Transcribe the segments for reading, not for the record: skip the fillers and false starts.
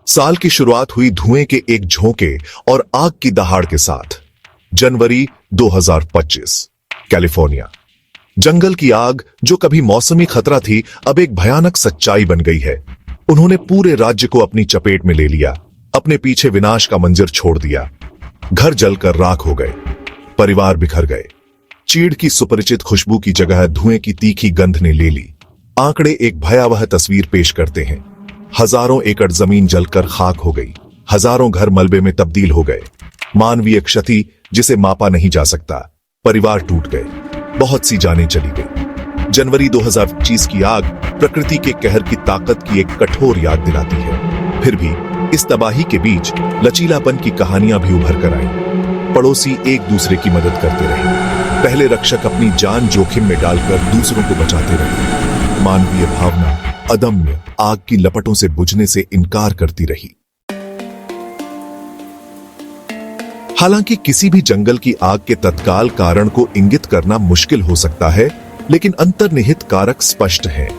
साल की शुरुआत हुई धुएं के एक झोंके और आग की दहाड़ के साथ। जनवरी 2025, कैलिफोर्निया। जंगल की आग, जो कभी मौसमी खतरा थी, अब एक भयानक सच्चाई बन गई है। उन्होंने पूरे राज्य को अपनी चपेट में ले लिया, अपने पीछे विनाश का मंजर छोड़ दिया। घर जलकर राख हो गए, परिवार बिखर गए। चीड़ की सुपरिचित खुशबू की जगह धुएं की तीखी गंध ने ले ली। आंकड़े एक भयावह तस्वीर पेश करते हैं। हजारों एकड़ जमीन जलकर खाक हो गई, हजारों घर मलबे में तब्दील हो गए। मानवीय क्षति जिसे मापा नहीं जा सकता। परिवार टूट गए, बहुत सी जानें चली गई। जनवरी 2025 की आग प्रकृति के कहर की ताकत की एक कठोर याद दिलाती है। फिर भी इस तबाही के बीच लचीलापन की कहानियां भी उभर कर आईं। पड़ोसी एक दूसरे की मदद करते रहे। पहले रक्षक अपनी जान जोखिम में डालकर दूसरों को बचाते रहे। मानवीय भावना अदम्य आग की लपटों से बुझने से इनकार करती रही। हालांकि किसी भी जंगल की आग के तत्काल कारण को इंगित करना मुश्किल हो सकता है, लेकिन अंतर्निहित कारक स्पष्ट है।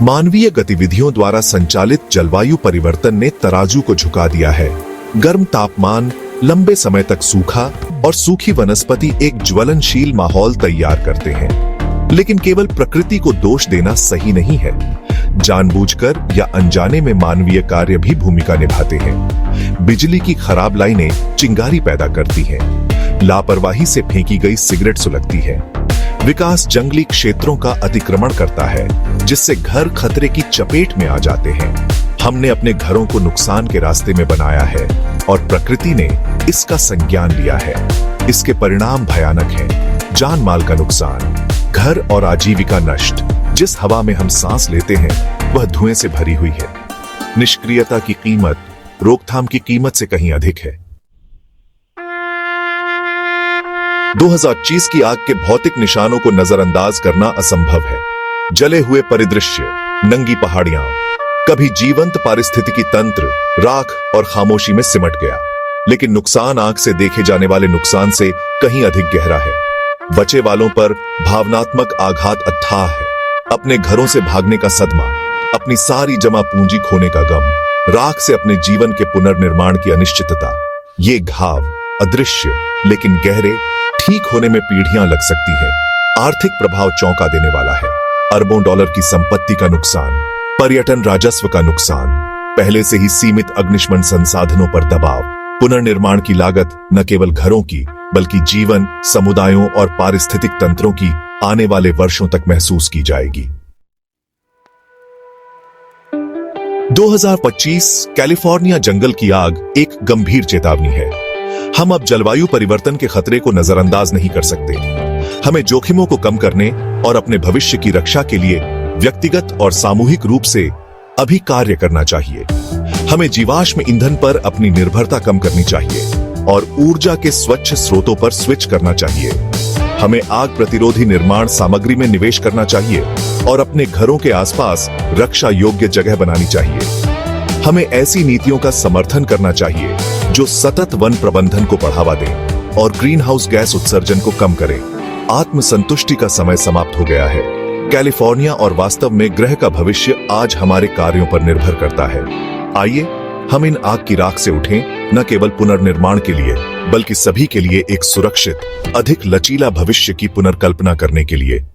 मानवीय गतिविधियों द्वारा संचालित जलवायु परिवर्तन ने तराजू को झुका दिया है। गर्म तापमान, लंबे समय तक सूखा और सूखी वनस्पति एक ज्वलनशील माहौल तैयार करते हैं। लेकिन केवल प्रकृति को दोष देना सही नहीं है। जानबूझकर या अनजाने में मानवीय कार्य भी भूमिका निभाते हैं। बिजली की खराब लाइनें चिंगारी पैदा करती हैं। लापरवाही से फेंकी गई सिगरेट सुलगती है। विकास जंगली क्षेत्रों का अतिक्रमण करता है, जिससे घर खतरे की चपेट में आ जाते हैं। हमने अपने घरों को नुकसान के रास्ते में बनाया है और प्रकृति ने इसका संज्ञान लिया है। इसके परिणाम भयानक हैं। जान माल का नुकसान, घर और आजीविका नष्ट। जिस हवा में हम सांस लेते हैं वह धुएं से भरी हुई है। निष्क्रियता की कीमत रोकथाम की कीमत से कहीं अधिक है। 2025 की आग के भौतिक निशानों को नजरअंदाज करना असंभव है। जले हुए परिदृश्य, नंगी पहाड़ियां, कभी जीवंत पारिस्थितिकी तंत्र राख और खामोशी में सिमट गया। लेकिन नुकसान आंख से देखे जाने वाले नुकसान से कहीं अधिक गहरा है। बचे वालों पर भावनात्मक आघात अथाह है। अपने घरों से भागने का सदमा, अपनी सारी जमा पूंजी खोने का गम, राख से अपने जीवन के पुनर्निर्माण की अनिश्चितता। ये घाव अदृश्य लेकिन गहरे, ठीक होने में पीढ़ियां लग सकती हैं। आर्थिक प्रभाव चौंका देने वाला है। अरबों डॉलर की संपत्ति का नुकसान, पर्यटन राजस्व का नुकसान, पहले से ही सीमित अग्निशमन संसाधनों पर दबाव। पुनर्निर्माण की लागत न केवल घरों की बल्कि जीवन, समुदायों और पारिस्थितिक तंत्रों की आने वाले वर्षों तक महसूस की जाएगी। 2025 कैलिफोर्निया जंगल की आग एक गंभीर चेतावनी है। हम अब जलवायु परिवर्तन के खतरे को नजरअंदाज नहीं कर सकते। हमें जोखिमों को कम करने और अपने भविष्य की रक्षा के लिए व्यक्तिगत और सामूहिक रूप से अभी कार्य करना चाहिए। हमें जीवाश्म ईंधन पर अपनी निर्भरता कम करनी चाहिए और ऊर्जा के स्वच्छ स्रोतों पर स्विच करना चाहिए। हमें आग प्रतिरोधी निर्माण सामग्री में निवेश करना चाहिए और अपने घरों के आसपास रक्षा योग्य जगह बनानी चाहिए। हमें ऐसी नीतियों का समर्थन करना चाहिए जो सतत वन प्रबंधन को बढ़ावा दें और ग्रीन हाउस गैस उत्सर्जन को कम करें। आत्मसंतुष्टि का समय समाप्त हो गया है। कैलिफोर्निया और वास्तव में ग्रह का भविष्य आज हमारे कार्यों पर निर्भर करता है। आइए हम इन आग की राख से उठें, न केवल पुनर्निर्माण के लिए बल्कि सभी के लिए एक सुरक्षित, अधिक लचीला भविष्य की पुनर्कल्पना करने के लिए।